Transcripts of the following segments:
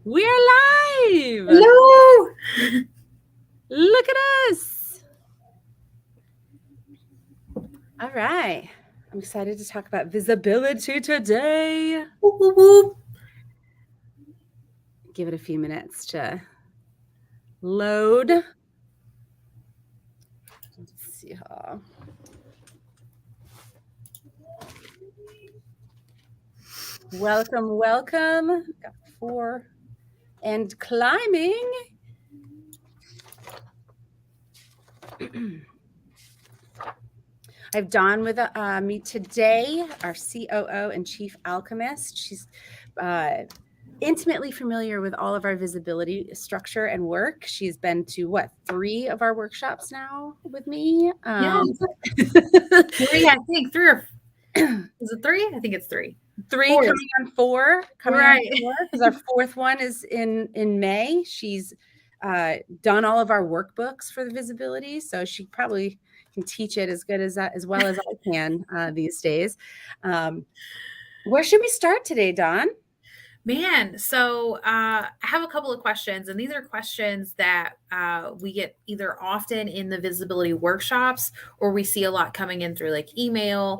We're live. Hello. Look at us. All right. I'm excited to talk about visibility today. Whoop, whoop, whoop. Give it a few minutes to load. Let's see how. Welcome, welcome. Got 4 and climbing. I have Dawn with me today, our COO and Chief Alchemist. She's intimately familiar with all of our visibility structure and work. She's been to 3 of our workshops now with me. Yeah. 3, I think 3 or is it 3? I think it's 3. 3 4. coming on 4. Right. Because our 4th one is in May. She's done all of our workbooks for the visibility, so she probably can teach it as good as well as I can these days. Where should we start today, Dawn? Man, so I have a couple of questions, and these are questions that we get either often in the visibility workshops or we see a lot coming in through like email.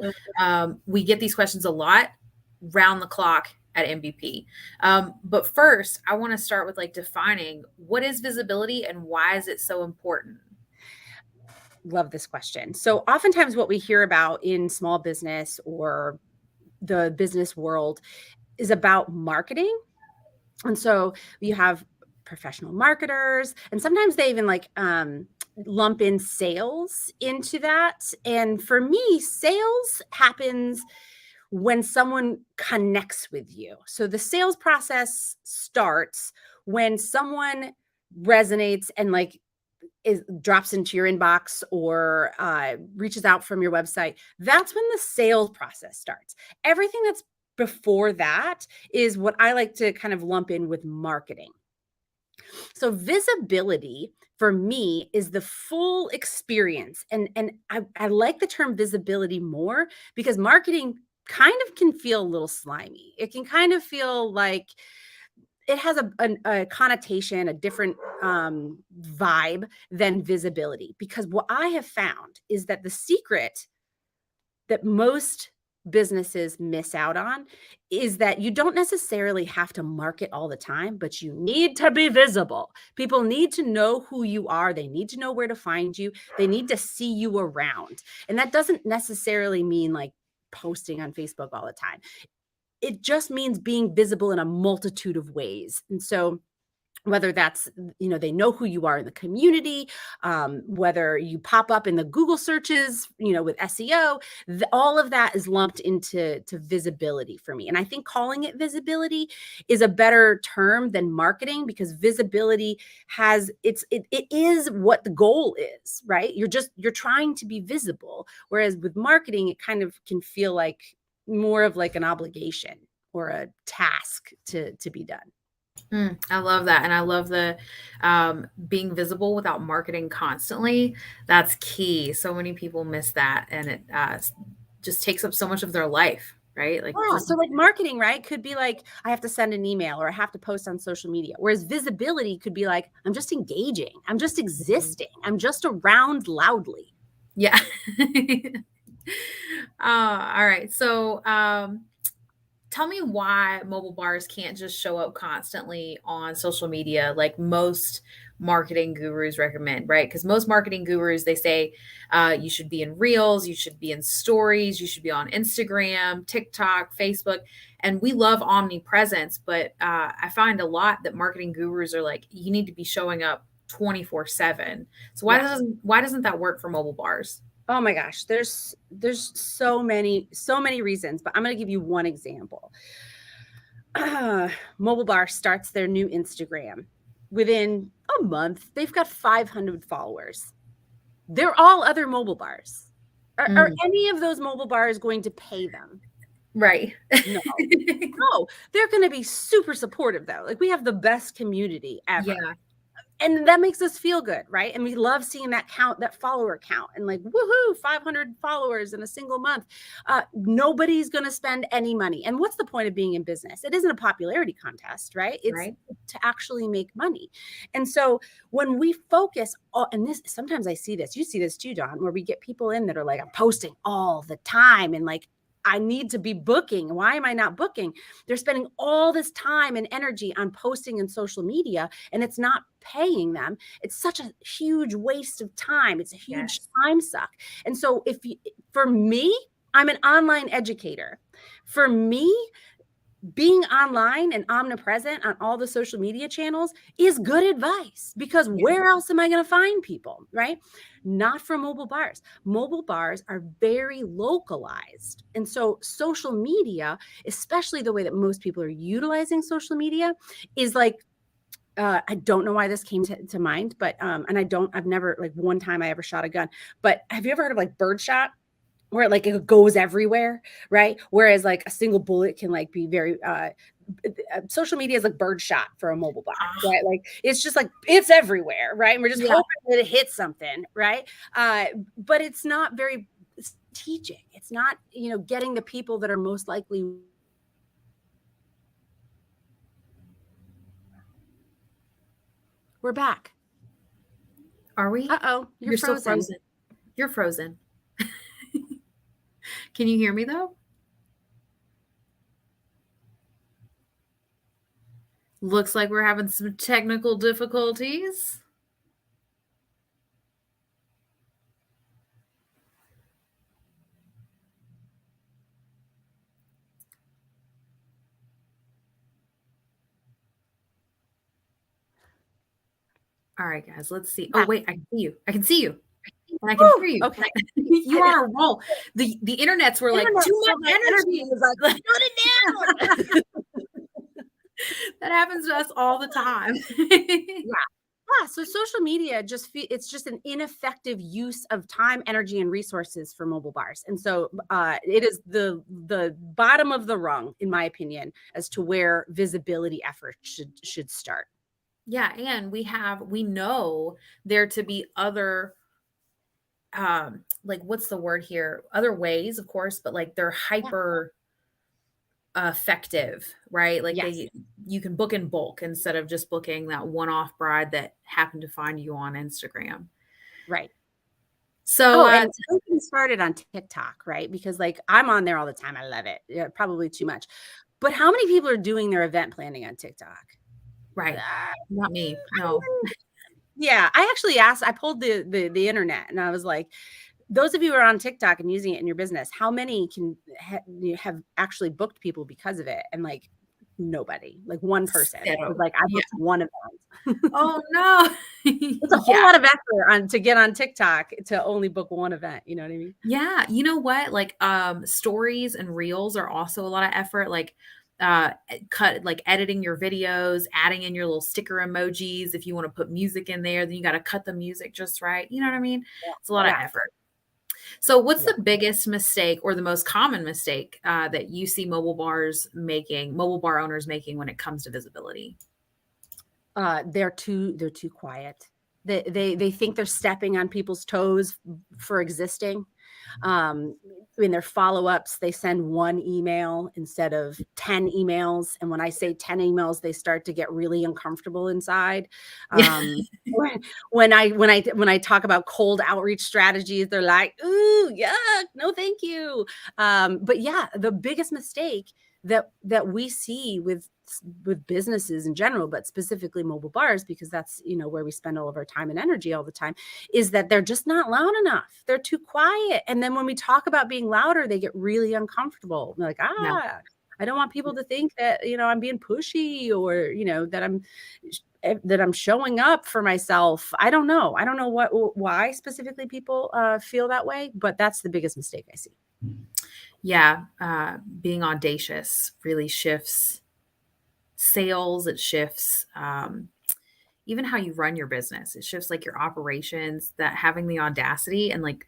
We get these questions a lot round the clock at MVP. But first, I want to start with like defining what is visibility and why is it so important? Love this question. So oftentimes what we hear about in small business or the business world is about marketing. And so you have professional marketers, and sometimes they even lump in sales into that. And for me, sales happens when someone connects with you. So the sales process starts when someone resonates and drops into your inbox or reaches out from your website. That's when the sales process starts. Everything that's before that is what I like to kind of lump in with marketing. So visibility for me is the full experience. And I like the term visibility more because marketing kind of can feel a little slimy. It can kind of feel like it has a connotation, a different vibe than visibility. Because what I have found is that the secret that most businesses miss out on is that you don't necessarily have to market all the time, but you need to be visible. People need to know who you are. They need to know where to find you. They need to see you around. And that doesn't necessarily mean like posting on Facebook all the time. It just means being visible in a multitude of ways. And so whether that's, they know who you are in the community, whether you pop up in the Google searches, with SEO, all of that is lumped into visibility for me. And I think calling it visibility is a better term than marketing, because visibility it is what the goal is, right? You're trying to be visible. Whereas with marketing, it kind of can feel like more of like an obligation or a task to be done. I love that. And I love the being visible without marketing constantly. That's key. So many people miss that. And it just takes up so much of their life, right? So like marketing, right, could be like, I have to send an email or I have to post on social media. Whereas visibility could be like, I'm just engaging. I'm just existing. I'm just around loudly. Yeah. All right. So tell me why mobile bars can't just show up constantly on social media like most marketing gurus recommend, right? Because most marketing gurus, they say you should be in reels, you should be in stories, you should be on Instagram, TikTok, Facebook. And we love omnipresence, but I find a lot that marketing gurus are like, you need to be showing up 24/7. So why doesn't that work for mobile bars? Oh my gosh, there's so many reasons, but I'm going to give you one example. Mobile Bar starts their new Instagram. Within a month, they've got 500 followers. They're all other mobile bars. Are any of those mobile bars going to pay them? Right. No. No, they're going to be super supportive though. Like, we have the best community ever. Yeah. And that makes us feel good, right? And we love seeing that follower count, and like, woohoo, 500 followers in a single month. Nobody's going to spend any money. And what's the point of being in business? It isn't a popularity contest, right? It's Right. to actually make money. And so when we focus and this, sometimes I see this, you see this too, Dawn, where we get people in that are like, I'm posting all the time and like, I need to be booking. Why am I not booking? They're spending all this time and energy on posting in social media and it's not paying them. It's such a huge waste of time. It's a huge time suck. And so for me, I'm an online educator. For me, being online and omnipresent on all the social media channels is good advice, because where else am I going to find people, right? Not for mobile bars. Mobile bars are very localized. And so social media, especially the way that most people are utilizing social media, is like, I don't know why this came to mind, but, and I've never, like one time I ever shot a gun, but have you ever heard of like birdshot? Where like it goes everywhere, right? Whereas like a single bullet can like be very, social media is like birdshot for a mobile bar, right? Like it's just like, it's everywhere, right? And we're just hoping that it hits something, right? But it's not very strategic. It's not, getting the people that are most likely. We're back. Are we? Uh-oh, you're frozen. So frozen. You're frozen. Can you hear me though? Looks like we're having some technical difficulties. All right, guys, let's see. Oh, wait, I can see you. I can see you. And I can hear you. Okay. You're on a roll. The internets were like, too much energy. It was like, put it down. That happens to us all the time. Yeah. So social media it's just an ineffective use of time, energy, and resources for mobile bars. And so it is the bottom of the rung, in my opinion, as to where visibility efforts should start. Yeah. And we know there to be other, like, what's the word here? Other ways, of course, but like they're hyper effective, right? Like you can book in bulk instead of just booking that one-off bride that happened to find you on Instagram. Right. So and something started on TikTok, right? Because like I'm on there all the time. I love it. Yeah, probably too much. But how many people are doing their event planning on TikTok? Right. Not me. No. Yeah. I pulled the internet and I was like, those of you who are on TikTok and using it in your business, how many can have actually booked people because of it? And like nobody, like one person was like, I booked one event. Oh no. It's a whole lot of effort to get on TikTok to only book one event. You know what I mean? Yeah. You know what? Like stories and reels are also a lot of effort. Like editing your videos, adding in your little sticker emojis. If you want to put music in there, then you got to cut the music just right. You know what I mean? Yeah. It's a lot of effort. So what's the biggest mistake or the most common mistake that you see mobile bar owners making when it comes to visibility? They're too quiet. They think they're stepping on people's toes for existing. In their follow-ups, they send one email instead of 10 emails. And when I say 10 emails, they start to get really uncomfortable inside. When I talk about cold outreach strategies, they're like, ooh, yuck, no, thank you. But yeah, the biggest mistake that we see with businesses in general, but specifically mobile bars, because that's, where we spend all of our time and energy all the time, is that they're just not loud enough. They're too quiet. And then when we talk about being louder, they get really uncomfortable. They're like, I don't want people to think that, I'm being pushy or, that I'm showing up for myself. I don't know why specifically people feel that way, but that's the biggest mistake I see. Yeah. Being audacious really shifts sales. It shifts even how you run your business. It shifts like your operations, that having the audacity and like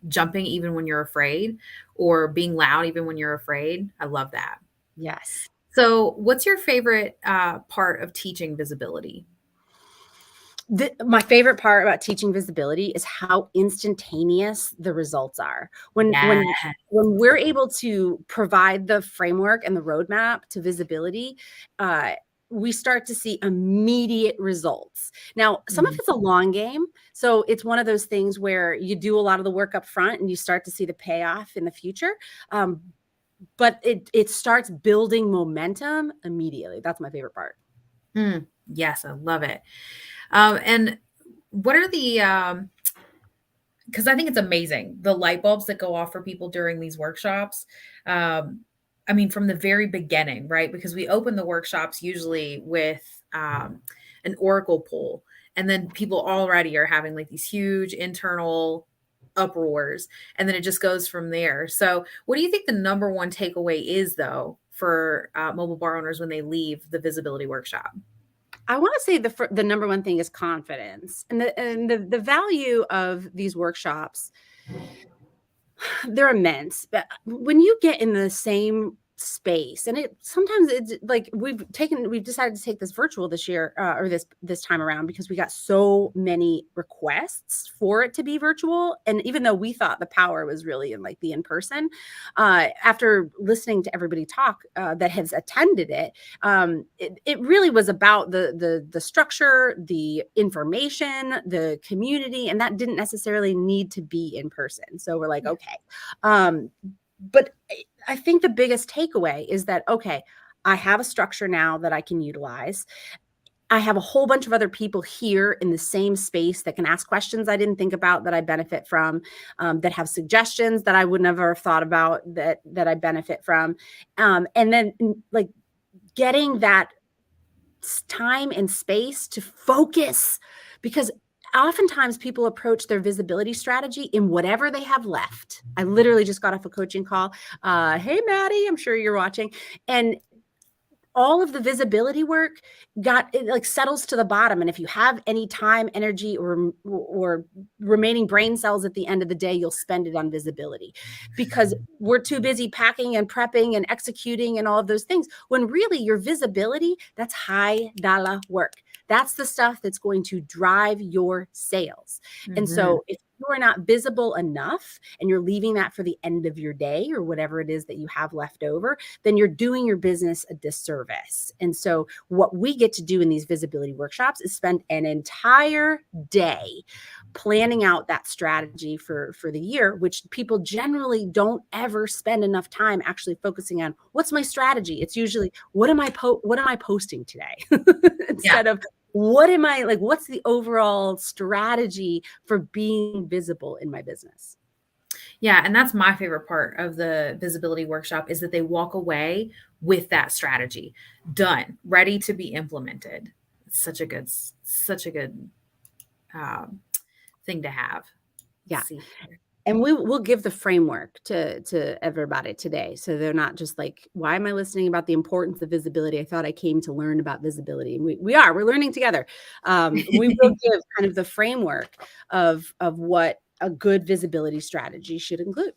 jumping even when you're afraid, or being loud even when you're afraid. I love that. Yes. So what's your favorite part of teaching visibility? My favorite part about teaching visibility is how instantaneous the results are. When we're able to provide the framework and the roadmap to visibility, we start to see immediate results. Now, some of Mhm. it's a long game. So it's one of those things where you do a lot of the work up front and you start to see the payoff in the future. Um, but it starts building momentum immediately. That's my favorite part. Yes, I love it. And what are the because I think it's amazing the light bulbs that go off for people during these workshops. Um, I mean, from the very beginning, right? Because we open the workshops usually with an oracle poll, and then people already are having like these huge internal uproars, and then it just goes from there. So, what do you think the number one takeaway is, though, for mobile bar owners when they leave the visibility workshop? I want to say the number one thing is confidence, and the value of these workshops, they're immense. But when you get in the same space, and it sometimes it's like we've decided to take this virtual this year, or this time around, because we got so many requests for it to be virtual. And even though we thought the power was really in like the in person, after listening to everybody talk that has attended it, it really was about the structure, the information, the community, and that didn't necessarily need to be in person. So we're like, Yeah. okay. But I think the biggest takeaway is that, okay, I have a structure now that I can utilize. I have a whole bunch of other people here in the same space that can ask questions I didn't think about that I benefit from, that have suggestions that I would never have thought about that I benefit from. And then like getting that time and space to focus, because oftentimes people approach their visibility strategy in whatever they have left. I literally just got off a coaching call. Hey, Maddie, I'm sure you're watching. And all of the visibility work got it like settles to the bottom. And if you have any time, energy, or remaining brain cells at the end of the day, you'll spend it on visibility, because we're too busy packing and prepping and executing and all of those things, when really your visibility, that's high dollar work. That's the stuff that's going to drive your sales. And Mhm. so if you are not visible enough and you're leaving that for the end of your day or whatever it is that you have left over, then you're doing your business a disservice. And so what we get to do in these visibility workshops is spend an entire day planning out that strategy for the year, which people generally don't ever spend enough time actually focusing on. What's my strategy? It's usually, what am I posting today? Yeah. Instead of what's the overall strategy for being visible in my business? Yeah, and that's my favorite part of the visibility workshop is that they walk away with that strategy done, ready to be implemented. It's such a good um, thing to have. Let's Yeah. see here. And we'll give the framework to everybody today. So they're not just like, why am I listening about the importance of visibility? I thought I came to learn about visibility. And we're learning together. We will give kind of the framework of what a good visibility strategy should include.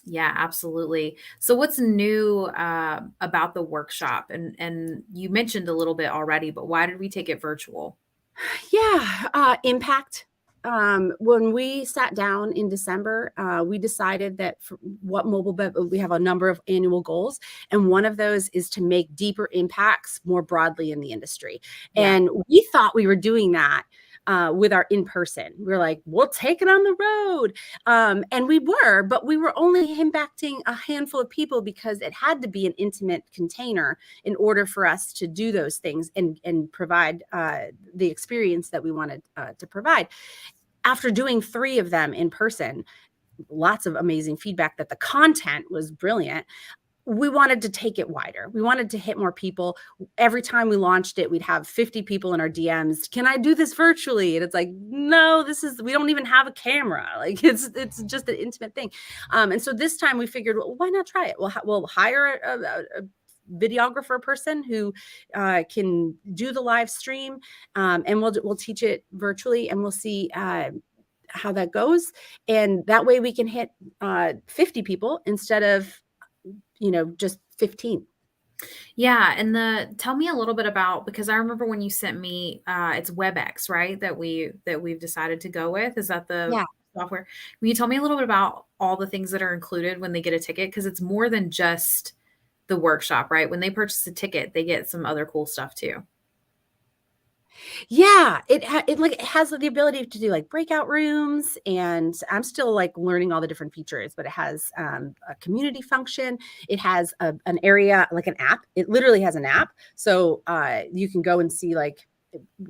Yeah, absolutely. So, what's new about the workshop? And you mentioned a little bit already, but why did we take it virtual? Yeah, impact. When we sat down in December, we decided that for what we have a number of annual goals, and one of those is to make deeper impacts more broadly in the industry. Yeah. And we thought we were doing that with our in person. We are like, we'll take it on the road, and we were, but we were only impacting a handful of people because it had to be an intimate container in order for us to do those things and provide the experience that we wanted to provide. After doing 3 of them in person, lots of amazing feedback that the content was brilliant. We wanted to take it wider. We wanted to hit more people. Every time we launched it, we'd have 50 people in our DMs. Can I do this virtually? And it's like, no, we don't even have a camera. Like it's just an intimate thing. And so this time we figured, well, why not try it? We'll hire a videographer person who can do the live stream, and we'll teach it virtually, and we'll see how that goes. And that way we can hit 50 people instead of just 15. Yeah, and the tell me a little bit about because I remember when you sent me it's WebEx, right? That we've decided to go with. Is that the Yeah. software? Will you tell me a little bit about all the things that are included when they get a ticket? Because it's more than just the workshop, right? When they purchase a ticket, they get some other cool stuff too. Yeah, it has the ability to do like breakout rooms, and I'm still like learning all the different features, but it has a community function. It has an area like an app. It literally has an app, so you can go and see like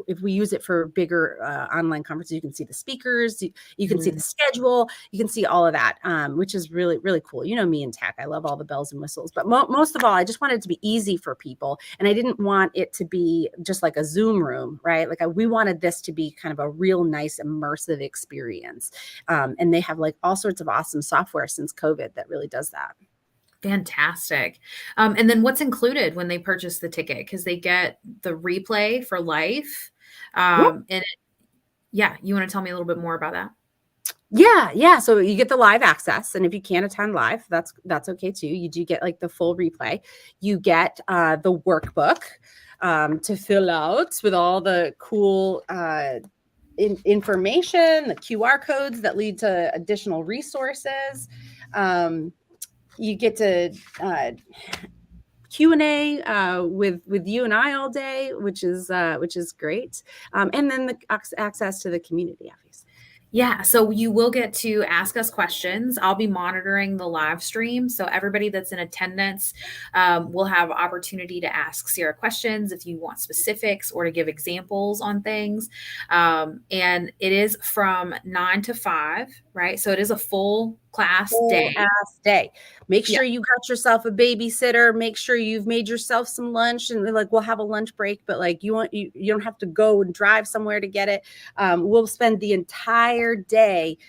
if we use it for bigger online conferences, you can see the speakers, you can see the schedule, you can see all of that, which is really, really cool. You know me in tech, I love all the bells and whistles, but most of all, I just wanted it to be easy for people. And I didn't want it to be just like a Zoom room, right? Like we wanted this to be kind of a real nice immersive experience. And they have like all sorts of awesome software since COVID that really does that. Fantastic. And then what's included when they purchase the ticket? Because they get the replay for life. Yeah, you want to tell me a little bit more about that? Yeah. So you get the live access, and if you can't attend live, that's okay too. You do get like the full replay. You get the workbook to fill out with all the cool information, the QR codes that lead to additional resources. You get to Q&A with you and I all day, which is great. And then the access to the community, obviously. Yeah, so you will get to ask us questions. I'll be monitoring the live stream. So everybody that's in attendance will have opportunity to ask Sierra questions if you want specifics or to give examples on things. And it is from 9 to 5, right? So it is a full class day. Make sure you got yourself a babysitter. Make sure you've made yourself some lunch, and like we'll have a lunch break, but like you don't have to go and drive somewhere to get it. We'll spend the entire day,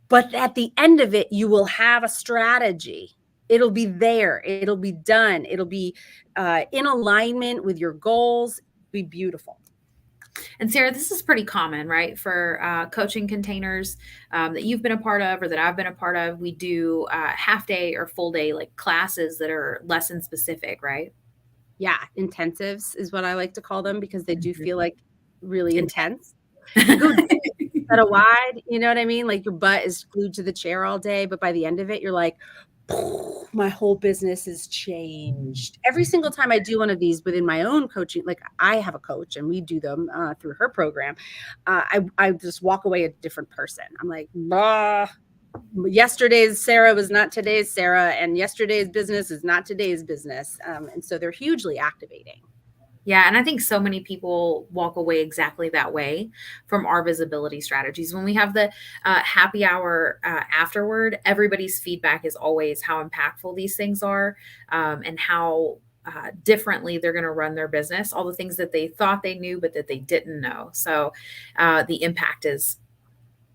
but at the end of it, you will have a strategy. It'll be there. It'll be done. It'll be in alignment with your goals. It'll be beautiful. And Sarah, this is pretty common, right? For coaching containers that you've been a part of or that I've been a part of, we do half day or full day like classes that are lesson specific, right? Yeah, intensives is what I like to call them, because they do feel like really intense. You go set a wide, you know what I mean? Like your butt is glued to the chair all day, but by the end of it, you're like, my whole business has changed. Every single time I do one of these within my own coaching, like I have a coach and we do them through her program. I just walk away a different person. I'm like, bah, yesterday's Sarah was not today's Sarah, and yesterday's business is not today's business. And so they're hugely activating. Yeah. And I think so many people walk away exactly that way from our visibility strategies. When we have the happy hour afterward, everybody's feedback is always how impactful these things are and how differently they're going to run their business, all the things that they thought they knew, but that they didn't know. So the impact is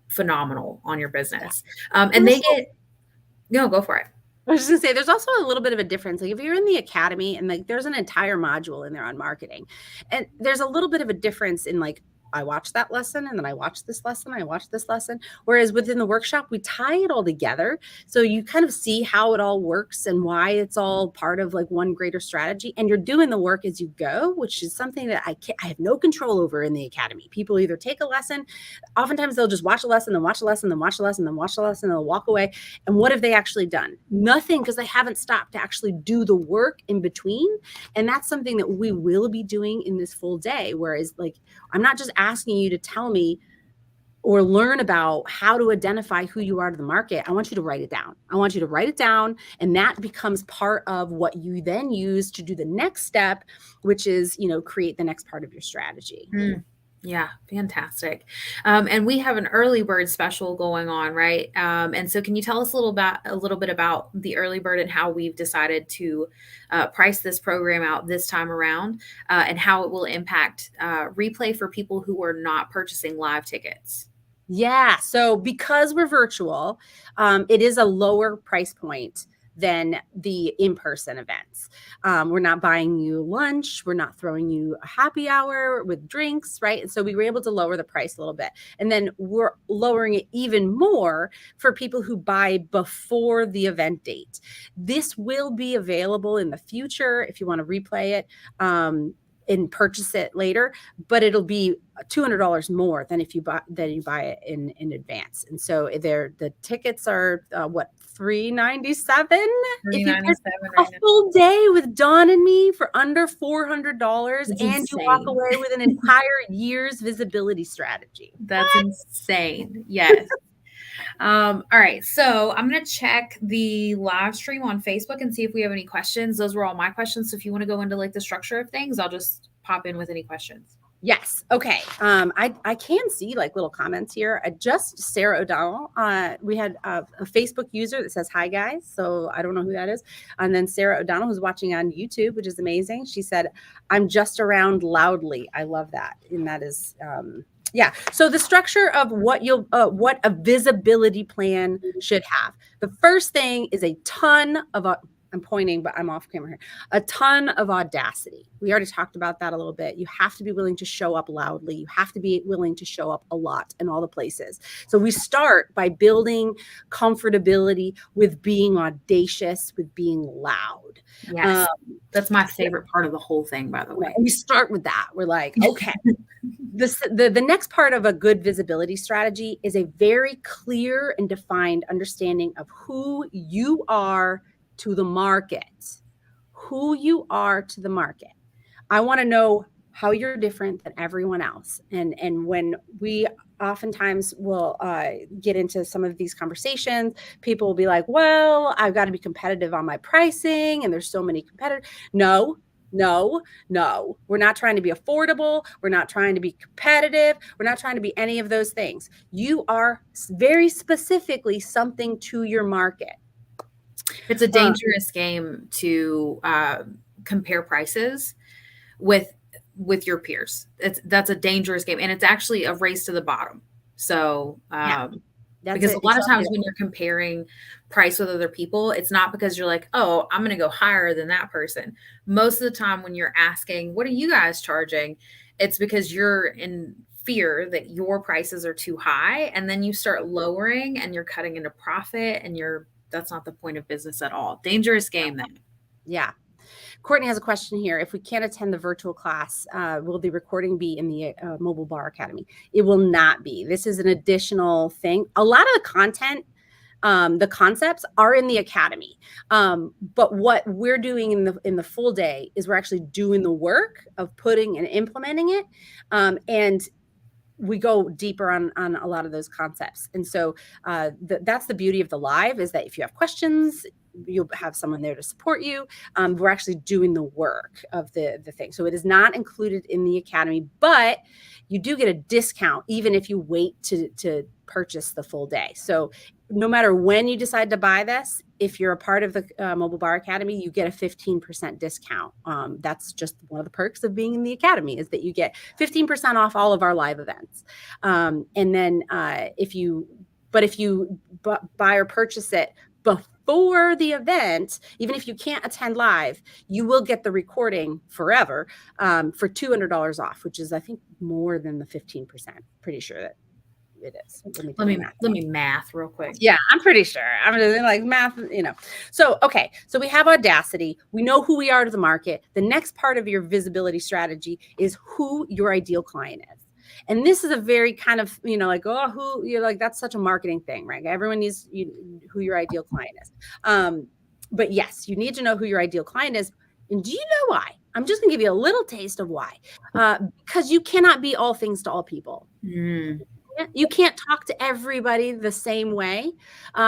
phenomenal on your business. And they get, no, go for it. I was just gonna say, there's also a little bit of a difference. Like if you're in the academy and like there's an entire module in there on marketing, and there's a little bit of a difference in like, I watched that lesson and then I watched this lesson, I watched this lesson. Whereas within the workshop, we tie it all together. So you kind of see how it all works and why it's all part of like one greater strategy. And you're doing the work as you go, which is something that I have no control over in the academy. People either take a lesson, oftentimes they'll just watch a lesson, then watch a lesson, then watch a lesson, then watch a lesson, and they'll walk away. And what have they actually done? Nothing, because they haven't stopped to actually do the work in between. And that's something that we will be doing in this full day. Whereas like, I'm not just asking you to tell me or learn about how to identify who you are to the market. I want you to write it down. I want you to write it down, and that becomes part of what you then use to do the next step, which is, create the next part of your strategy. Yeah, fantastic. And we have an early bird special going on, right? And so can you tell us a little bit about the early bird and how we've decided to price this program out this time around and how it will impact replay for people who are not purchasing live tickets? Yeah. So because we're virtual, it is a lower price point than the in-person events. We're not buying you lunch. We're not throwing you a happy hour with drinks, right? And so we were able to lower the price a little bit. And then we're lowering it even more for people who buy before the event date. This will be available in the future if you want to replay it. And purchase it later, but it'll be $200 more than if you buy it in advance. And so the tickets are $397. If you get $397 a right now. full day with Dawn and me for under $400, It's and you walk insane. away with an entire year's visibility strategy. That's insane. Yes. All right. So I'm going to check the live stream on Facebook and see if we have any questions. Those were all my questions. So if you want to go into like the structure of things, I'll just pop in with any questions. Yes. Okay. I can see like little comments here. Just Sarah O'Donnell. We had a Facebook user that says, "Hi guys." So I don't know who that is. And then Sarah O'Donnell, who's watching on YouTube, which is amazing. She said, "I'm just around loudly." I love that. And that is, yeah. So the structure of what a visibility plan should have. The first thing is a ton of I'm pointing, but I'm off camera here. A ton of audacity. We already talked about that a little bit. You have to be willing to show up loudly. You have to be willing to show up a lot in all the places. So we start by building comfortability with being audacious, with being loud. Yes. That's my favorite part of the whole thing, by the way. We start with that. We're like, okay. The next part of a good visibility strategy is a very clear and defined understanding of who you are to the market. Who you are to the market. I want to know how you're different than everyone else. And when we oftentimes will get into some of these conversations, people will be like, well, I've got to be competitive on my pricing, and there's so many competitors. No. We're not trying to be affordable. We're not trying to be competitive. We're not trying to be any of those things. You are very specifically something to your market. It's a dangerous game to compare prices with your peers. That's a dangerous game, and it's actually a race to the bottom. So because a lot of times when you're comparing price with other people, it's not because you're like, oh, I'm going to go higher than that person. Most of the time when you're asking, what are you guys charging? It's because you're in fear that your prices are too high, and then you start lowering and you're cutting into profit, and that's not the point of business at all. Dangerous game then. Yeah. Courtney has a question here. If we can't attend the virtual class, will the recording be in the Mobile Bar Academy? It will not be. This is an additional thing. A lot of the content, the concepts are in the academy. But what we're doing in the full day is we're actually doing the work of putting and implementing it. And we go deeper on a lot of those concepts. And so that's the beauty of the live, is that if you have questions, you'll have someone there to support you. We're actually doing the work of the thing. So it is not included in the academy, but you do get a discount even if you wait to purchase the full day. So no matter when you decide to buy this, if you're a part of the Mobile Bar Academy, you get a 15% discount. That's just one of the perks of being in the academy, is that you get 15% off all of our live events. And then if you buy or purchase it before the event, even if you can't attend live, you will get the recording forever for $200 off, which is, I think, more than the 15%. Pretty sure that it is. Let me math real quick. Yeah, I'm pretty sure. I'm just like math, So, okay. So we have audacity. We know who we are to the market. The next part of your visibility strategy is who your ideal client is. And this is a very kind of, like, oh, who you're like, that's such a marketing thing, right? Everyone needs who your ideal client is. But yes, you need to know who your ideal client is. And do you know why? I'm just gonna give you a little taste of why. Because you cannot be all things to all people. You can't talk to everybody the same way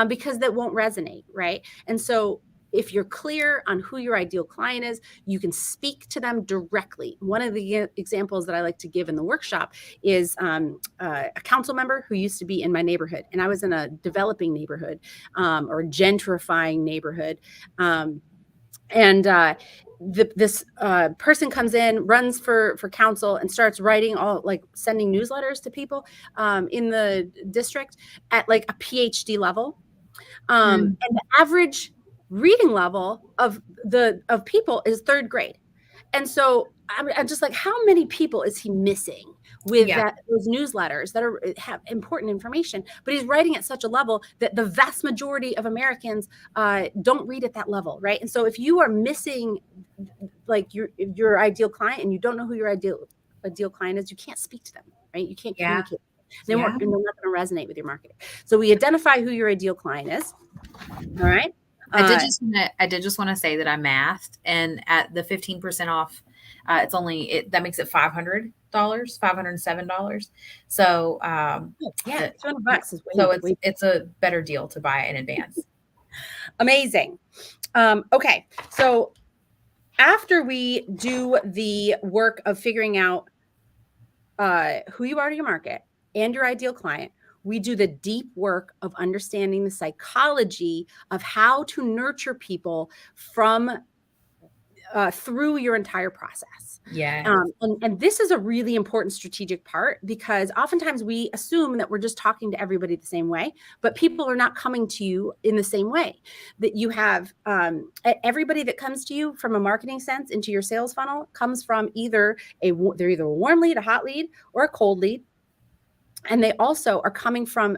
because that won't resonate, right? And so if you're clear on who your ideal client is, you can speak to them directly. One of the examples that I like to give in the workshop is a council member who used to be in my neighborhood, and I was in a developing neighborhood or gentrifying neighborhood. This person comes in, runs for council, and starts writing sending newsletters to people in the district at like a PhD level. And the average reading level of people is 3rd grade. And so I'm just like, how many people is he missing with those newsletters that have important information? But he's writing at such a level that the vast majority of Americans don't read at that level, right? And so if you are missing like your ideal client, and you don't know who your ideal client is, you can't speak to them, right? You can't communicate. They're not going to resonate with your marketing. So we identify who your ideal client is. All right. I did just want to say that I mathed, and at the 15% off, that makes it $500, $507. So Yeah, the, $200 is so way it's a better deal to buy it in advance. amazing. Okay, so after we do the work of figuring out who you are to your market and your ideal client, we do the deep work of understanding the psychology of how to nurture people from through your entire process. Yeah. And this is a really important strategic part, because oftentimes we assume that we're just talking to everybody the same way, but people are not coming to you in the same way. That you have everybody that comes to you from a marketing sense into your sales funnel comes from they're either a warm lead, a hot lead, or a cold lead. And they also are coming from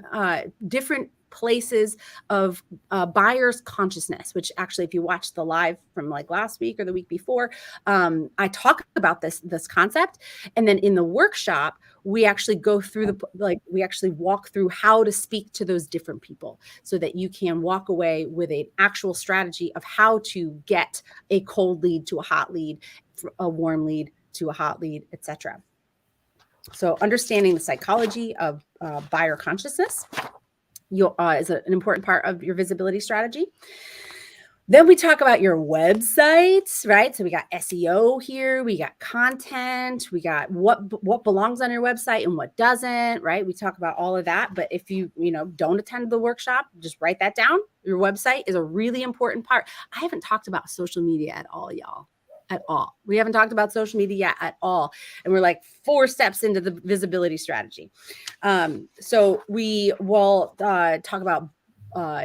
different places of buyer's consciousness, which actually, if you watch the live from like last week or the week before, I talk about this concept. And then in the workshop, we actually go through we actually walk through how to speak to those different people, so that you can walk away with an actual strategy of how to get a cold lead to a hot lead, a warm lead to a hot lead, etc. So understanding the psychology of buyer consciousness is an important part of your visibility strategy. Then we talk about your websites, right? So we got SEO here, we got content, we got what belongs on your website and what doesn't, right? We talk about all of that. But if you don't attend the workshop, just write that down. Your website is a really important part. I haven't talked about social media at all, y'all. At all. We haven't talked about social media at all. And we're like 4 steps into the visibility strategy. So we will talk about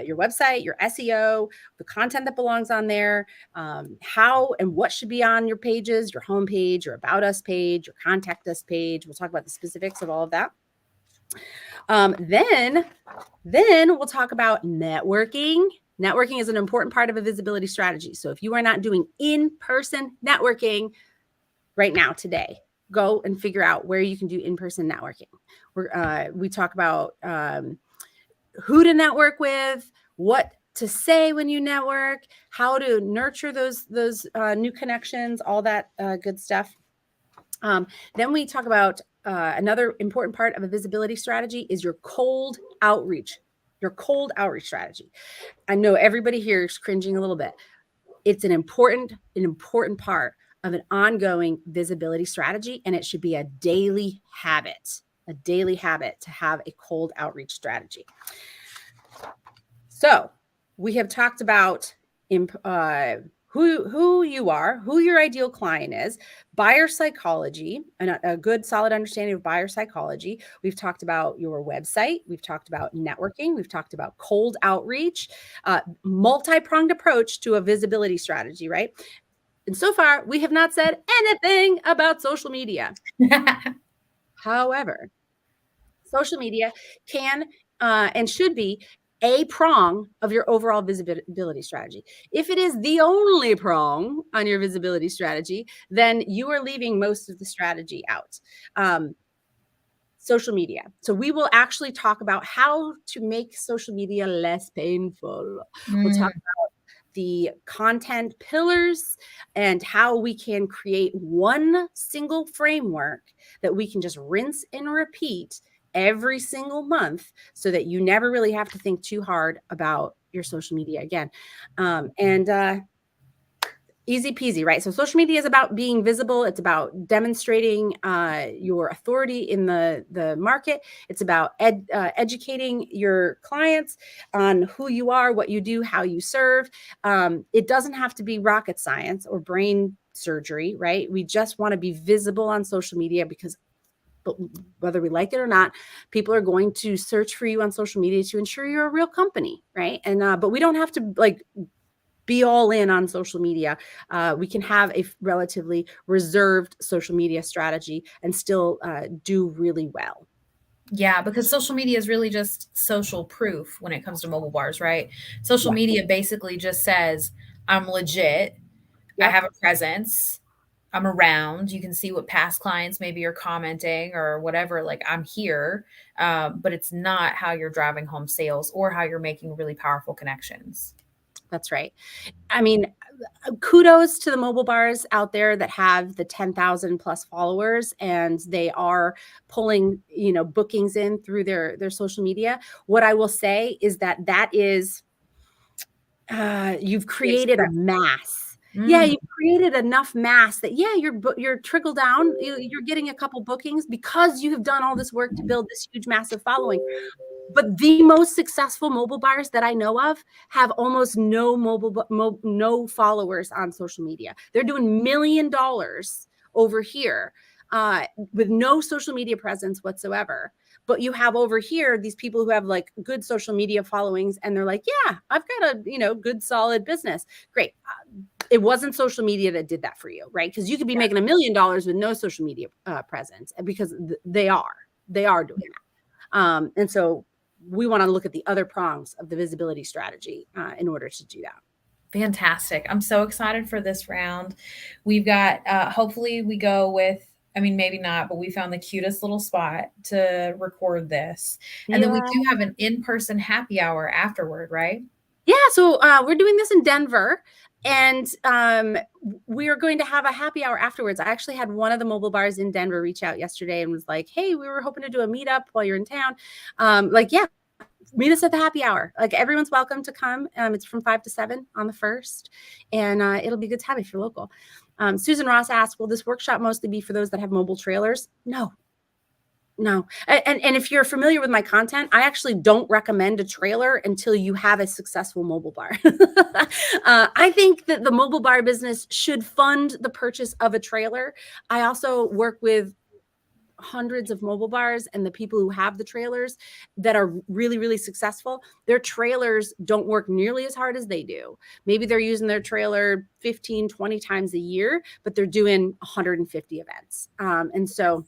your website, your SEO, the content that belongs on there, how and what should be on your pages, your homepage, your about us page, your contact us page. We'll talk about the specifics of all of that. Then we'll talk about networking. Networking is an important part of a visibility strategy. So if you are not doing in-person networking right now, today, go and figure out where you can do in-person networking. We talk about who to network with, what to say when you network, how to nurture those new connections, all that good stuff. Then we talk about another important part of a visibility strategy is your cold outreach. Your cold outreach strategy. I know everybody here is cringing a little bit. It's an important part of an ongoing visibility strategy, and it should be a daily habit to have a cold outreach strategy. So we have talked about who you are, who your ideal client is, buyer psychology, and a good solid understanding of buyer psychology. We've talked about your website. We've talked about networking. We've talked about cold outreach, multi-pronged approach to a visibility strategy, right? And so far, we have not said anything about social media. However, social media can and should be a prong of your overall visibility strategy. If it is the only prong on your visibility strategy, then you are leaving most of the strategy out. Social media. So we will actually talk about how to make social media less painful. We'll talk about the content pillars and how we can create one single framework that we can just rinse and repeat every single month, so that you never really have to think too hard about your social media again. Easy peasy, right? So social media is about being visible. It's about demonstrating your authority in the market. It's about educating your clients on who you are, what you do, how you serve. It doesn't have to be rocket science or brain surgery, right? We just want to be visible on social media, because whether we like it or not, people are going to search for you on social media to ensure you're a real company, right? And but we don't have to be all in on social media. We can have a relatively reserved social media strategy and still do really well. Yeah, because social media is really just social proof when it comes to mobile bars, right? Social media basically just says, I'm legit. Yep. I have a presence. I'm around. You can see what past clients maybe are commenting or whatever. Like I'm here, but it's not how you're driving home sales or how you're making really powerful connections. That's right. I mean, kudos to the mobile bars out there that have the 10,000 plus followers and they are pulling, bookings in through their social media. What I will say is that is you've created a mass. Yeah, Mm, you've created enough mass that you're trickle down. You're getting a couple bookings because you have done all this work to build this huge, massive following. But the most successful mobile bars that I know of have almost no no followers on social media. They're doing $1 million over here with no social media presence whatsoever. But you have over here these people who have like good social media followings, and they're like, yeah, I've got a good solid business. Great. It wasn't social media that did that for you, right? Because you could be making $1 million with no social media presence, because they are doing that. And so we want to look at the other prongs of the visibility strategy in order to do that. Fantastic. I'm so excited for this round. We've got, hopefully we go with, I mean, maybe not, but we found the cutest little spot to record this. And then we do have an in-person happy hour afterward, right? Yeah. So we're doing this in Denver. And we are going to have a happy hour afterwards. I actually had one of the mobile bars in Denver reach out yesterday and was like, hey, we were hoping to do a meetup while you're in town. Yeah, meet us at the happy hour. Like everyone's welcome to come. It's from 5 to 7 on the 1st. And it'll be a good time if you're local. Susan Ross asked, will this workshop mostly be for those that have mobile trailers? No. And if you're familiar with my content, I actually don't recommend a trailer until you have a successful mobile bar. I think that the mobile bar business should fund the purchase of a trailer. I also work with hundreds of mobile bars, and the people who have the trailers that are really, really successful, their trailers don't work nearly as hard as they do. Maybe they're using their trailer 15, 20 times a year, but they're doing 150 events. And so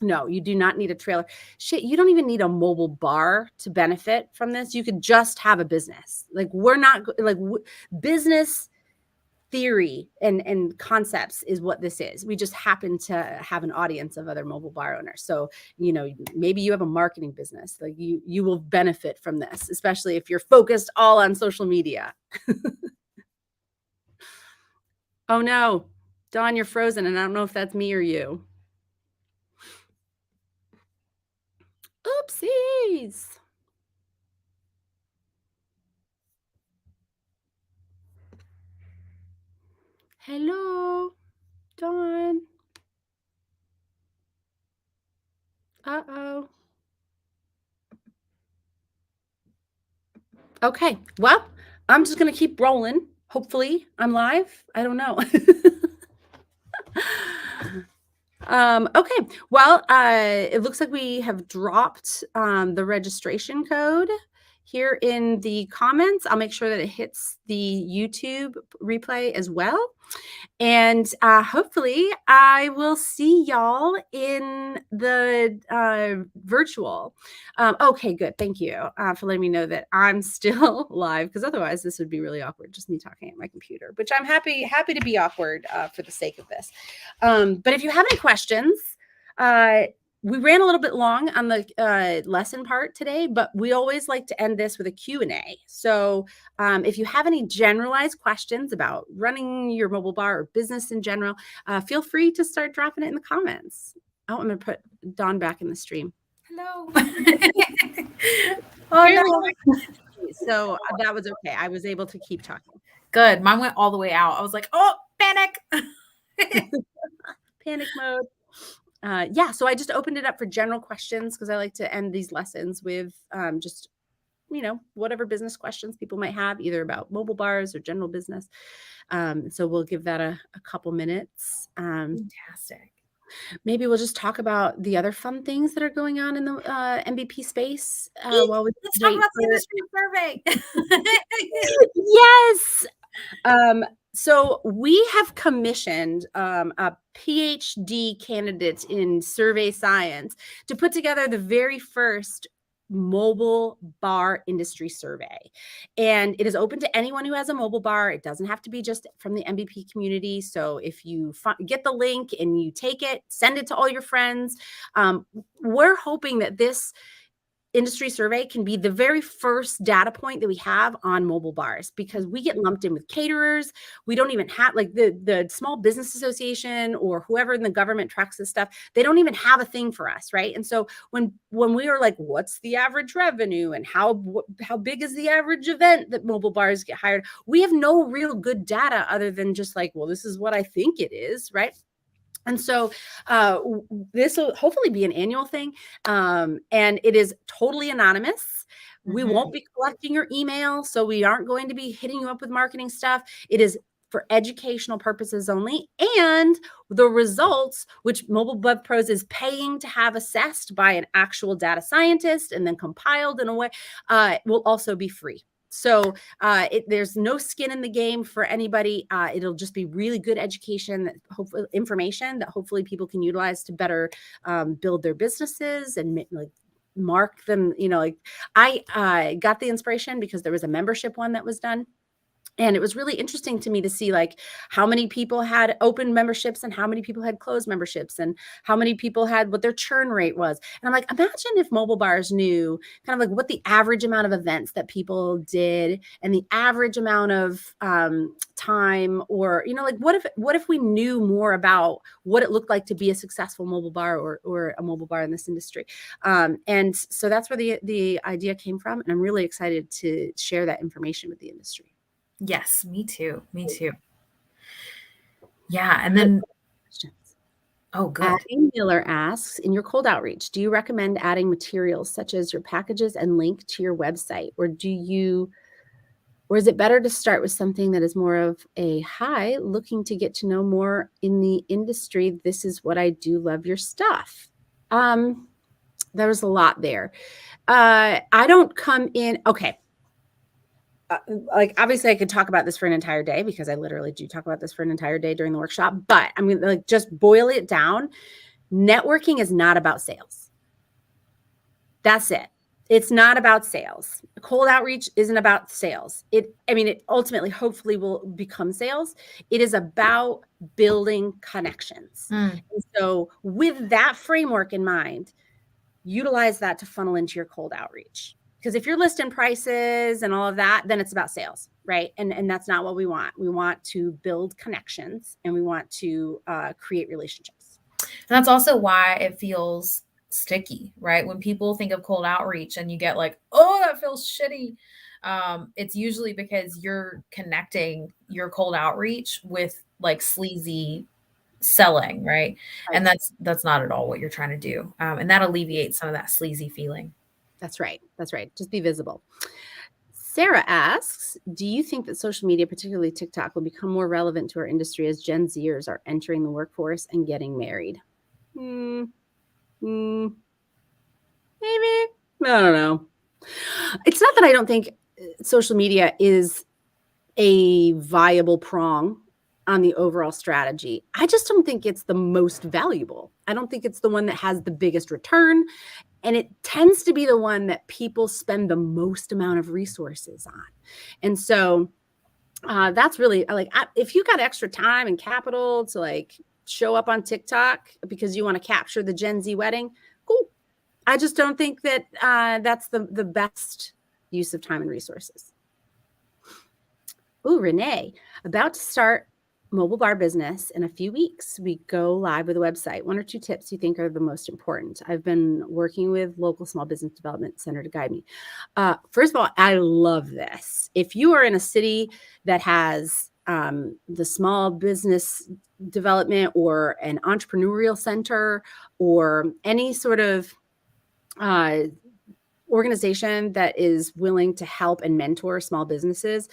no, you do not need a trailer. Shit, you don't even need a mobile bar to benefit from this. You could just have a business. Like we're not like business theory and concepts is what this is. We just happen to have an audience of other mobile bar owners. So, maybe you have a marketing business. Like you will benefit from this, especially if you're focused all on social media. Oh no, Dawn, you're frozen, and I don't know if that's me or you. Oopsies. Hello, Dawn. Uh-oh. Okay, well, I'm just going to keep rolling. Hopefully I'm live. I don't know. Okay, well, it looks like we have dropped the registration code here in the comments. I'll make sure that it hits the YouTube replay as well. And hopefully I will see y'all in the virtual. Okay, good. Thank you for letting me know that I'm still live, because otherwise this would be really awkward, just me talking at my computer, which I'm happy to be awkward for the sake of this. But if you have any questions, we ran a little bit long on the lesson part today, but we always like to end this with a Q&A. So if you have any generalized questions about running your mobile bar or business in general, feel free to start dropping it in the comments. Oh, I'm going to put Dawn back in the stream. Hello. Oh, no. So that was okay. I was able to keep talking. Good. Mine went all the way out. I was like, oh, panic. Panic mode. Yeah, so I just opened it up for general questions because I like to end these lessons with just, whatever business questions people might have, either about mobile bars or general business. So we'll give that a couple minutes. Fantastic. Maybe we'll just talk about the other fun things that are going on in the MVP space while we Let's talk about the industry survey. Yes. So we have commissioned a PhD candidate in survey science to put together the very first mobile bar industry survey. And it is open to anyone who has a mobile bar. It doesn't have to be just from the MVP community. So if you get the link and you take it, send it to all your friends. We're hoping that this industry survey can be the very first data point that we have on mobile bars, because we get lumped in with caterers. We don't even have, like, the Small Business Association or whoever in the government tracks this stuff. They don't even have a thing for us, right? And so when we were like, what's the average revenue and how big is the average event that mobile bars get hired, we have no real good data other than just like, well, this is what I think it is, right? And so this will hopefully be an annual thing. And it is totally anonymous. We won't be collecting your email, so we aren't going to be hitting you up with marketing stuff. It is for educational purposes only. And the results, which Mobile Web Pros is paying to have assessed by an actual data scientist and then compiled in a way, will also be free. So there's no skin in the game for anybody. It'll just be really good education, hopefully information that hopefully people can utilize to better build their businesses and mark them. Like, I got the inspiration because there was a membership one that was done. And it was really interesting to me to see like how many people had open memberships and how many people had closed memberships and how many people had what their churn rate was. And I'm like, imagine if mobile bars knew kind of like what the average amount of events that people did and the average amount of time, or, like, what if we knew more about what it looked like to be a successful mobile bar or a mobile bar in this industry. And so that's where the idea came from. And I'm really excited to share that information with the industry. Yes, me too. Me too. Yeah. And then, oh, good. Abby Miller asks, in your cold outreach, do you recommend adding materials such as your packages and link to your website? Or is it better to start with something that is more of a hi, looking to get to know more in the industry? This is what I do, love your stuff. There's a lot there. I don't come in. Okay. Like, obviously I could talk about this for an entire day, because I literally do talk about this for an entire day during the workshop, but I'm going to just boil it down. Networking is not about sales. That's it. It's not about sales. Cold outreach isn't about sales. It ultimately, hopefully, will become sales. It is about building connections. And so with that framework in mind, utilize that to funnel into your cold outreach. Because if you're listing prices and all of that, then it's about sales, right? And that's not what we want. We want to build connections and we want to create relationships. And that's also why it feels sticky, right? When people think of cold outreach and you get like, oh, that feels shitty. It's usually because you're connecting your cold outreach with like sleazy selling, right? And that's not at all what you're trying to do. And that alleviates some of that sleazy feeling. That's right. That's right. Just be visible. Sarah asks, do you think that social media, particularly TikTok, will become more relevant to our industry as Gen Zers are entering the workforce and getting married? Maybe. I don't know. It's not that I don't think social media is a viable prong on the overall strategy. I just don't think it's the most valuable. I don't think it's the one that has the biggest return. And it tends to be the one that people spend the most amount of resources on. And so that's really like, if you got extra time and capital to like show up on TikTok because you want to capture the Gen Z wedding, cool. I just don't think that that's the best use of time and resources. Ooh, Renee, about to start mobile bar business in a few weeks. We go live with a website. 1 or 2 tips you think are the most important? I've been working with local small business development center to guide me. First of all, I love this. If you are in a city that has the small business development or an entrepreneurial center or any sort of organization that is willing to help and mentor small businesses,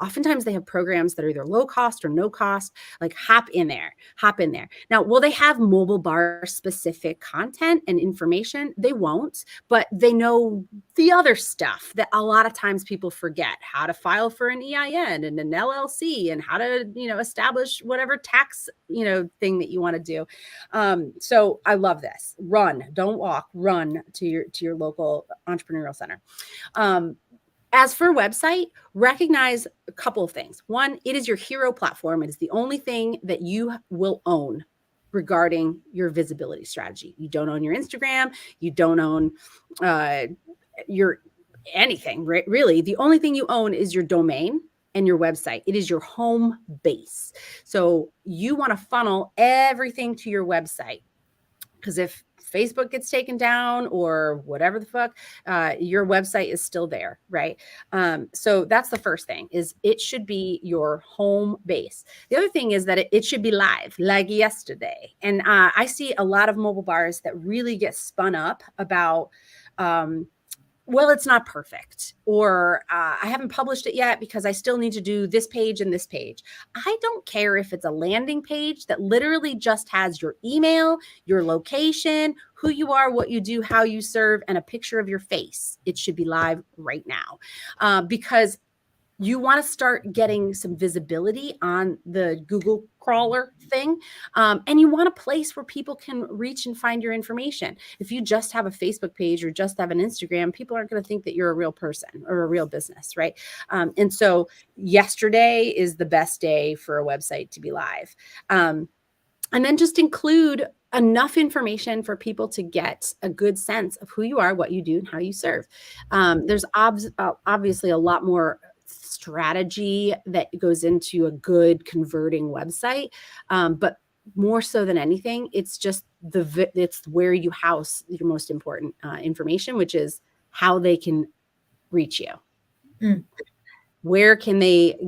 Oftentimes they have programs that are either low cost or no cost. Like hop in there, hop in there. Now, will they have mobile bar specific content and information? They won't, but they know the other stuff that a lot of times people forget: how to file for an EIN and an LLC, and how to, establish whatever tax, thing that you want to do. So I love this. Run, don't walk, run to your local entrepreneurial center. As for website, recognize a couple of things. One, it is your hero platform. It is the only thing that you will own regarding your visibility strategy. You don't own your Instagram. You don't own your anything, really. The only thing you own is your domain and your website. It is your home base. So you want to funnel everything to your website, because if Facebook gets taken down or whatever the fuck, your website is still there, right? So that's the first thing, is it should be your home base. The other thing is that it should be live, like yesterday. And I see a lot of mobile bars that really get spun up about, well, it's not perfect, or I haven't published it yet because I still need to do this page and this page. I don't care if it's a landing page that literally just has your email, your location, who you are, what you do, how you serve, and a picture of your face. It should be live right now, because you want to start getting some visibility on the Google crawler thing. And you want a place where people can reach and find your information. If you just have a Facebook page or just have an Instagram, people aren't going to think that you're a real person or a real business, right? And so yesterday is the best day for a website to be live. And then just include enough information for people to get a good sense of who you are, what you do, and how you serve. There's obviously a lot more strategy that goes into a good converting website, but more so than anything, it's just it's where you house your most important information, which is how they can reach you. Where can they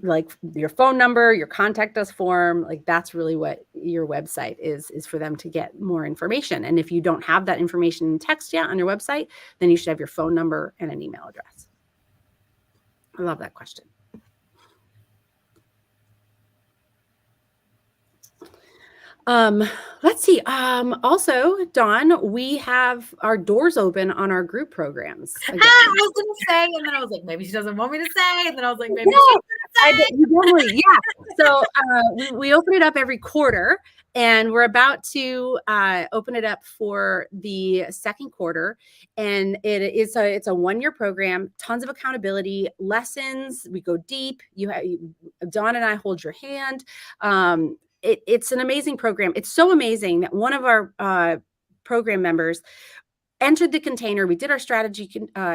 like your phone number, your contact us form? Like that's really what your website is for them to get more information. And if you don't have that information in text yet on your website, then you should have your phone number and an email address. I love that question. Let's see. Also, Dawn, we have our doors open on our group programs. I was going to say, and then I was like, maybe she doesn't want me to say. And then I was like, maybe she's going to say. Yeah. So we open it up every quarter, and we're about to open it up for the second quarter. And it's a 1-year program, tons of accountability, lessons. We go deep. Dawn and I hold your hand. It's an amazing program. It's so amazing that one of our program members entered the container. We did our strategy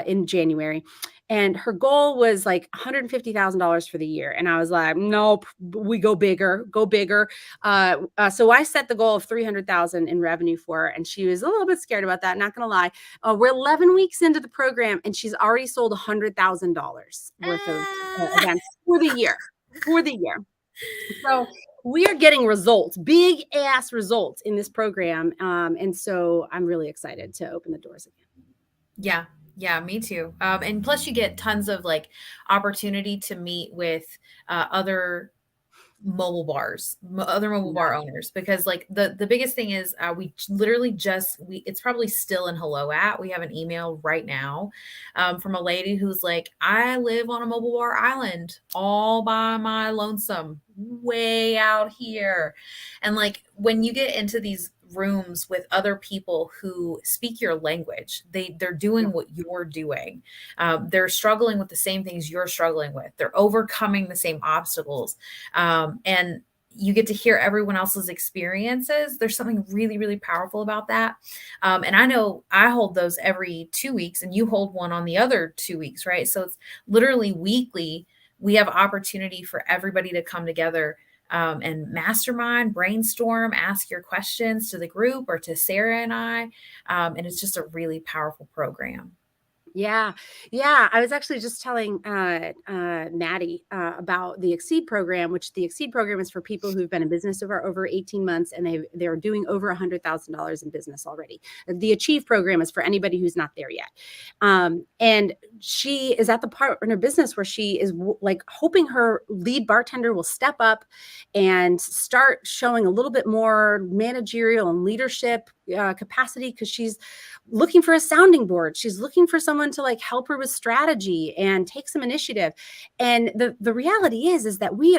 in January, and her goal was like $150,000 for the year. And I was like, nope, we go bigger. So I set the goal of 300,000 in revenue for her, and she was a little bit scared about that. Not gonna lie. We're 11 weeks into the program, and she's already sold $100,000 worth of events for the year. So we are getting results, big ass results in this program. And so I'm really excited to open the doors again. Yeah, me too. And plus you get tons of like opportunity to meet with other mobile bar owners, because like the biggest thing is we literally it's probably still in Hello At. We have an email right now from a lady who's like, I live on a mobile bar island all by my lonesome, way out here. And like when you get into these rooms with other people who speak your language, they're doing what you're doing. They're struggling with the same things you're struggling with. They're overcoming the same obstacles. And you get to hear everyone else's experiences. There's something really, really powerful about that. And I know I hold those every 2 weeks, and you hold one on the other 2 weeks, right? So it's literally weekly. We have opportunity for everybody to come together and mastermind, brainstorm, ask your questions to the group or to Sarah and I. And it's just a really powerful program. Yeah. Yeah. I was actually just telling Maddie about the Exceed program, which the Exceed program is for people who've been in business over 18 months and they're doing over $100,000 in business already. The Achieve program is for anybody who's not there yet. And she is at the part in her business where she is like hoping her lead bartender will step up and start showing a little bit more managerial and leadership capacity, because she's looking for a sounding board. She's looking for someone to like help her with strategy and take some initiative. And the reality is that we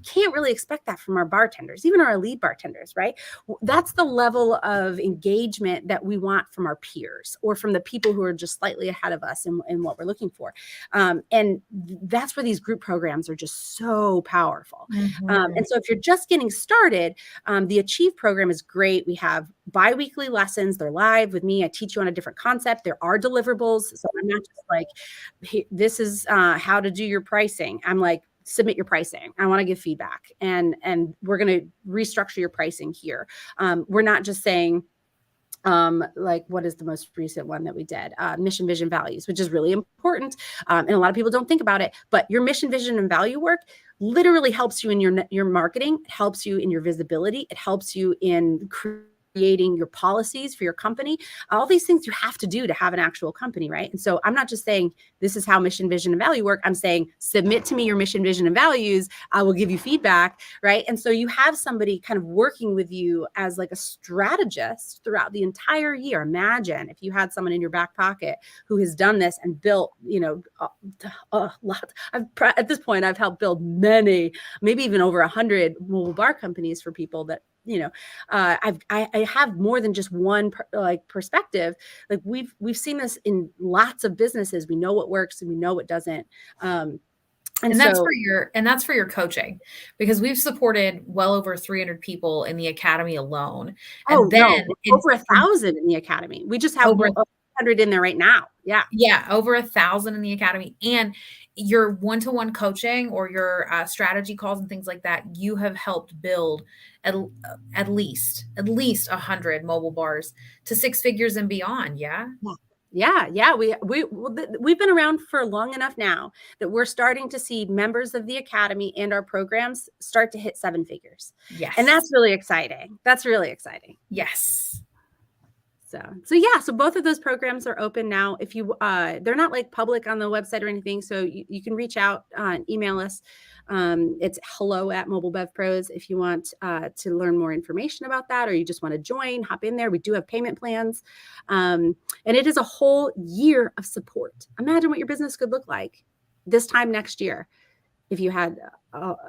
can't really expect that from our bartenders, even our lead bartenders, right? That's the level of engagement that we want from our peers or from the people who are just slightly ahead of us in what we're looking for. And that's where these group programs are just so powerful. And so if you're just getting started, the Achieve program is great. We have bi-weekly lessons. They're live with me. I teach you on a different concept. There are deliverables. So I'm not just like, hey, this is how to do your pricing. I'm like, submit your pricing. I want to give feedback, and we're going to restructure your pricing here. We're not just saying, like, what is the most recent one that we did? Mission, vision, values, which is really important. And a lot of people don't think about it, but your mission, vision, and value work literally helps you in your marketing. It helps you in your visibility. It helps you in creating your policies for your company. All these things you have to do to have an actual company, right? And so I'm not just saying this is how mission, vision, and value work. I'm saying submit to me your mission, vision, and values. I will give you feedback, right? And so you have somebody kind of working with you as like a strategist throughout the entire year. Imagine if you had someone in your back pocket who has done this and built, a lot. At this point, I've helped build many, maybe even over 100 mobile bar companies for people that, I have more than just one perspective. Like we've seen this in lots of businesses. We know what works and we know what doesn't. And that's for your coaching, because we've supported well over 300 people in the academy alone. And over 1,000 in the academy. We just have over 100 in there right now. Yeah. Yeah. Over 1,000 in the academy. And your one-to-one coaching or your strategy calls and things like that, you have helped build at least 100 mobile bars to 6 figures and beyond. Yeah. Yeah. We've been around for long enough now that we're starting to see members of the academy and our programs start to hit 7 figures. Yes. And that's really exciting. Yes. So both of those programs are open now. If you, they're not like public on the website or anything. So you can reach out and email us. It's hello@MobileBevPros if you want to learn more information about that, or you just want to join, hop in there. We do have payment plans. And it is a whole year of support. Imagine what your business could look like this time next year if you had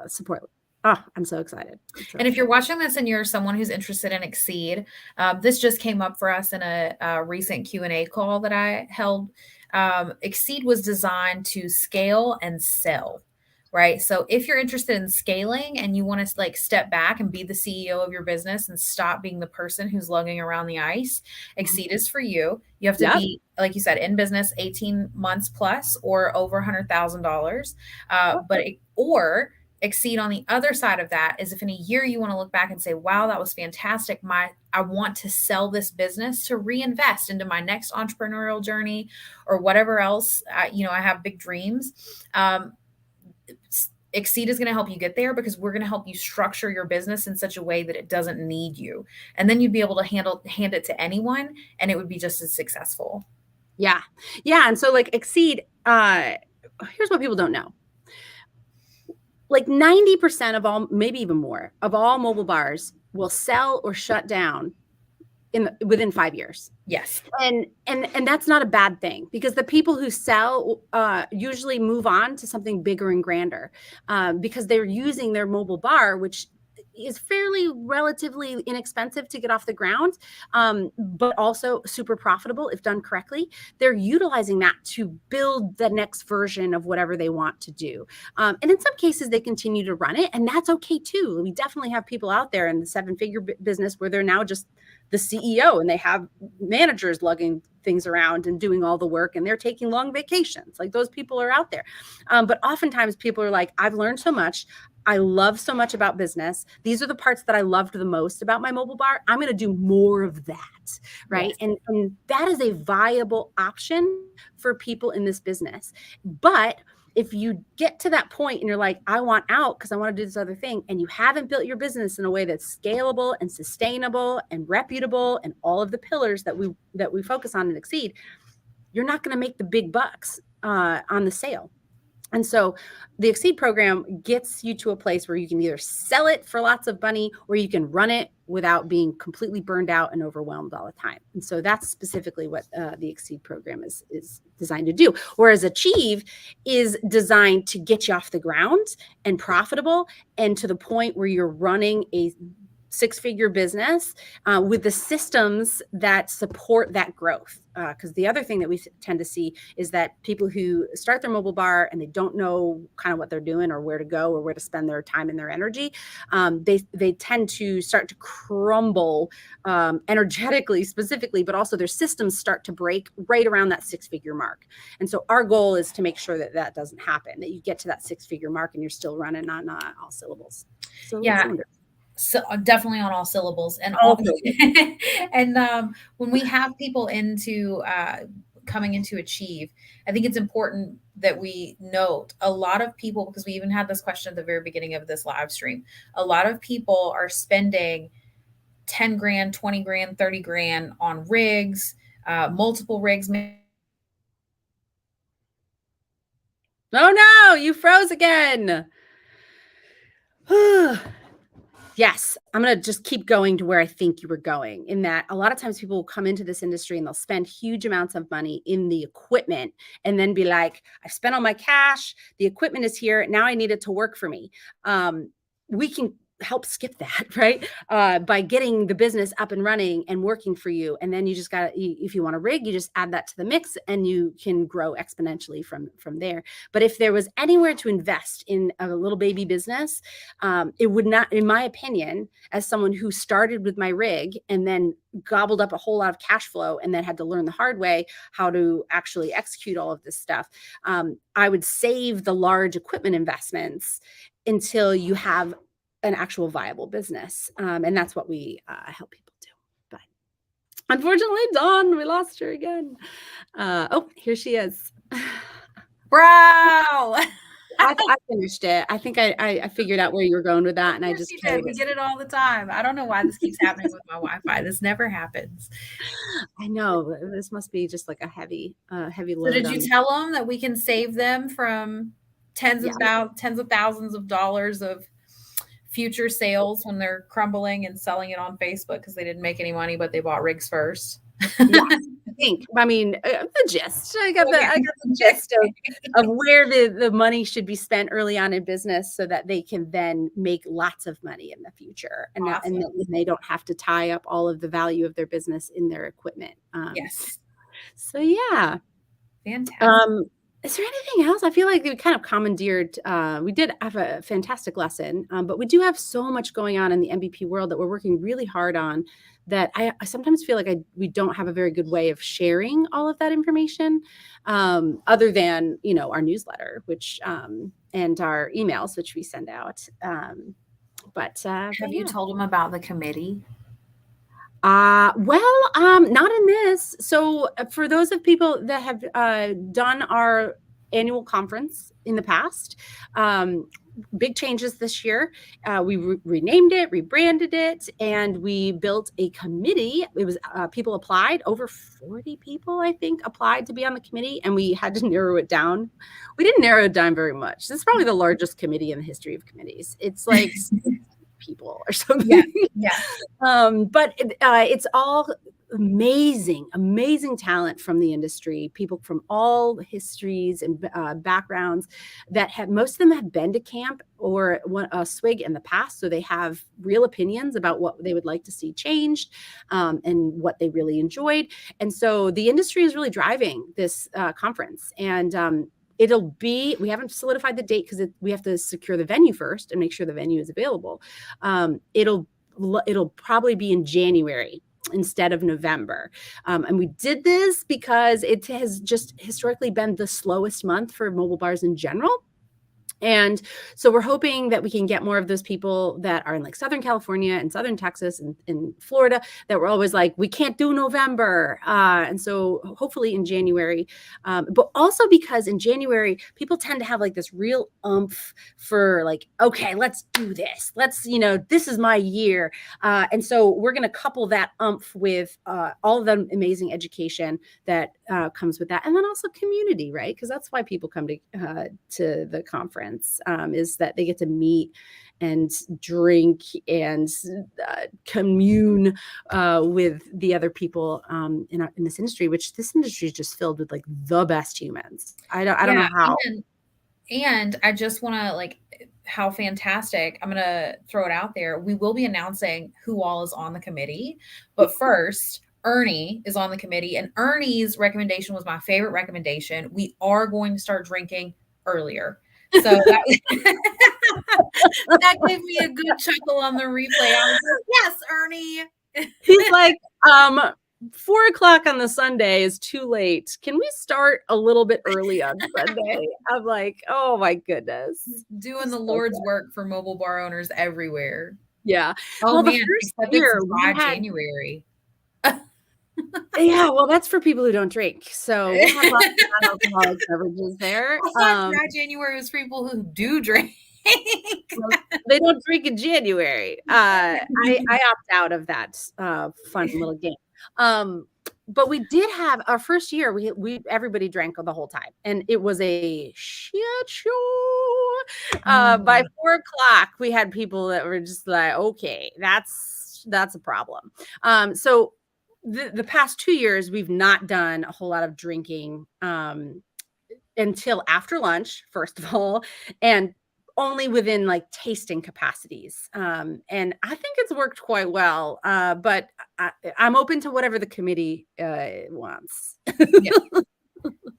support. Oh, I'm so excited. And if you're watching this and you're someone who's interested in Exceed, this just came up for us in a recent Q&A call that I held. Exceed was designed to scale and sell, right? So if you're interested in scaling and you want to like step back and be the CEO of your business and stop being the person who's lugging around the ice, Exceed is for you. You have to be, like you said, in business 18 months plus or over $100,000. Or Exceed on the other side of that is if in a year you want to look back and say, wow, that was fantastic. I want to sell this business to reinvest into my next entrepreneurial journey or whatever else. I have big dreams. Exceed is going to help you get there, because we're going to help you structure your business in such a way that it doesn't need you. And then you'd be able to hand it to anyone and it would be just as successful. Yeah. Yeah. And so like Exceed, here's what people don't know. Like 90% of all, maybe even more, of all mobile bars will sell or shut down within 5 years. Yes. And that's not a bad thing, because the people who sell usually move on to something bigger and grander because they're using their mobile bar, which is fairly relatively inexpensive to get off the ground, but also super profitable if done correctly. They're utilizing that to build the next version of whatever they want to do. And in some cases, they continue to run it, and that's okay too. We definitely have people out there in the 7-figure business where they're now just the CEO and they have managers lugging things around and doing all the work, and they're taking long vacations. Like, those people are out there. But oftentimes people are like, I've learned so much. I love so much about business. These are the parts that I loved the most about my mobile bar. I'm going to do more of that, right? Yes. And that is a viable option for people in this business. But if you get to that point and you're like, I want out because I want to do this other thing, and you haven't built your business in a way that's scalable and sustainable and reputable and all of the pillars that we focus on and Exceed, you're not going to make the big bucks on the sale. And so the Exceed program gets you to a place where you can either sell it for lots of money or you can run it without being completely burned out and overwhelmed all the time. And so that's specifically what the Exceed program is designed to do. Whereas Achieve is designed to get you off the ground and profitable and to the point where you're running a six-figure business with the systems that support that growth. Because the other thing that we tend to see is that people who start their mobile bar and they don't know kind of what they're doing or where to go or where to spend their time and their energy, they tend to start to crumble energetically, specifically, but also their systems start to break right around that six-figure mark. And so our goal is to make sure that that doesn't happen, that you get to that six-figure mark and you're still running on all syllables. So Yeah. So definitely on all syllables and all. And when we have people into coming into Achieve, I think it's important that we note a lot of people, because we even had this question at the very beginning of this live stream, a lot of people are spending 10 grand, 20 grand, 30 grand on rigs, multiple rigs. Oh no, you froze again. Yes, I'm going to just keep going to where I think you were going, in that a lot of times people will come into this industry and they'll spend huge amounts of money in the equipment and then be like, I've spent all my cash. The equipment is here. Now I need it to work for me. We can help skip that, right? By getting the business up and running and working for you. And then you just got to, if you want a rig, you just add that to the mix and you can grow exponentially from there. But if there was anywhere to invest in a little baby business, it would not, in my opinion, as someone who started with my rig and then gobbled up a whole lot of cash flow and then had to learn the hard way how to actually execute all of this stuff, I would save the large equipment investments until you have an actual viable business. And that's what we help people do. But unfortunately, Dawn, we lost her again. Oh, here she is. Bro, I finished it. I think I figured out where you were going with that, and I just did. We get it all the time. I don't know why this keeps happening with my Wi-Fi. This never happens. I know this must be just like a heavy load. So did you tell them that we can save them from tens of thousands of dollars of future sales when they're crumbling and selling it on Facebook because they didn't make any money, but they bought rigs first? Yes, I mean, the gist. I got the gist of where the money should be spent early on in business so that they can then make lots of money in the future, and Awesome. and they don't have to tie up all of the value of their business in their equipment. Yes. So yeah. Fantastic. Is there anything else? I feel like we kind of commandeered. We did have a fantastic lesson, but we do have so much going on in the MVP world that we're working really hard on, that I sometimes feel like we don't have a very good way of sharing all of that information, other than, our newsletter, which and our emails, which we send out. But have you told them about the committee? Well, not in this. So for those of people that have done our annual conference in the past, big changes this year. We renamed it, rebranded it, and we built a committee. It was people applied, over 40 people, I think, applied to be on the committee, and we had to narrow it down. We didn't narrow it down very much. This is probably the largest committee in the history of committees. It's like people or something. Yeah. But it's all amazing talent from the industry, people from all histories and backgrounds that most of them have been to camp or a swig in the past. So they have real opinions about what they would like to see changed and what they really enjoyed. And so the industry is really driving this conference. And we haven't solidified the date because we have to secure the venue first and make sure the venue is available. It'll probably be in January instead of November. And we did this because it has just historically been the slowest month for mobile bars in general. And so we're hoping that we can get more of those people that are in like Southern California and Southern Texas and in Florida that were always like, we can't do November. And so hopefully in January, but also because in January, people tend to have like this real umph for like, okay, let's do this. Let's, this is my year. And so we're going to couple that umph with all of the amazing education that comes with that. And then also community, right? Because that's why people come to the conference. Is that they get to meet and drink and commune with the other people in this industry, which this industry is just filled with like the best humans. I don't know how. And I just want to how fantastic. I'm going to throw it out there. We will be announcing who all is on the committee, but first, Ernie is on the committee, and Ernie's recommendation was my favorite recommendation. We are going to start drinking earlier. So that, that gave me a good chuckle on the replay. I was like, yes, Ernie. He's like, 4:00 on the Sunday is too late. Can we start a little bit early on Sunday? I'm like, oh my goodness. Doing the Lord's work for mobile bar owners everywhere. Yeah. Oh well, man, the first year we had January. Yeah, well, that's for people who don't drink. So we'll have lots of non-alcoholic beverages there. I thought dry January was for people who do drink. They don't drink in January. I opt out of that fun little game. But we did have our first year. We everybody drank the whole time, and it was a shit show. By 4:00, we had people that were just like, okay, that's a problem. So the past 2 years, we've not done a whole lot of drinking until after lunch, first of all, and only within like tasting capacities. And I think it's worked quite well, but I'm open to whatever the committee wants.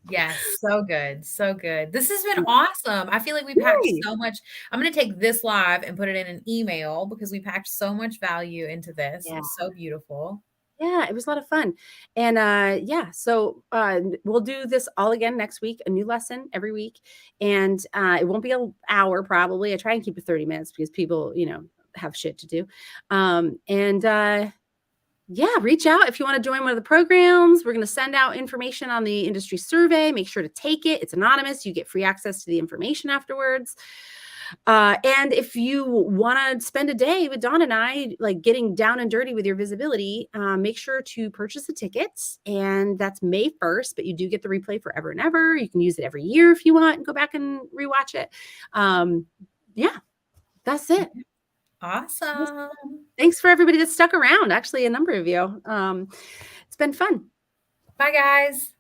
Yes, so good. So good. This has been awesome. I feel like we packed so much. I'm going to take this live and put it in an email because we packed so much value into this. Yeah. It was so beautiful. Yeah, it was a lot of fun. And so we'll do this all again next week, a new lesson every week. And it won't be an hour probably. I try and keep it 30 minutes because people, have shit to do. Reach out if you want to join one of the programs. We're going to send out information on the industry survey. Make sure to take it. It's anonymous. You get free access to the information afterwards. And if you want to spend a day with Dawn and I, like getting down and dirty with your visibility, make sure to purchase the tickets. And that's May 1st, but you do get the replay forever and ever. You can use it every year if you want and go back and rewatch it. That's it. Awesome. Thanks for everybody that stuck around. Actually, a number of you. It's been fun. Bye, guys.